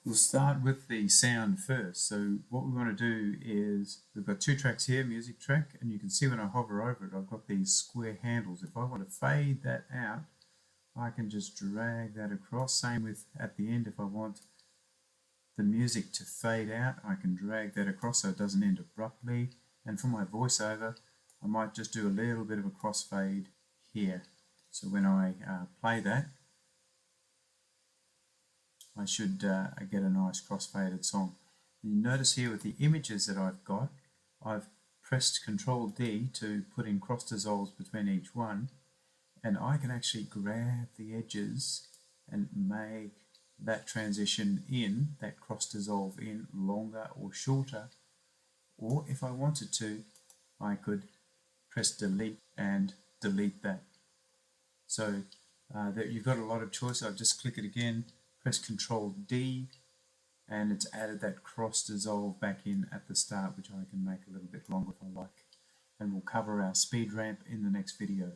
We'll start with the sound first. So what we want to do is, we've got two tracks here, music track, and you can see when I hover over it, I've got these square handles. If I want to fade that out, I can just drag that across. Same with at the end, if I want the music to fade out, I can drag that across so it doesn't end abruptly. And for my voiceover, I might just do a little bit of a crossfade here. So when I play that, I should get a nice crossfaded song. You notice here with the images that I've got, I've pressed Control D to put in cross dissolves between each one, and I can actually grab the edges and make that transition in, that cross dissolve in, longer or shorter. Or if I wanted to, I could press delete and delete that. So you've got a lot of choice. I've just click it again, press Control D, and it's added that cross dissolve back in at the start, which I can make a little bit longer if I like. And we'll cover our speed ramp in the next video.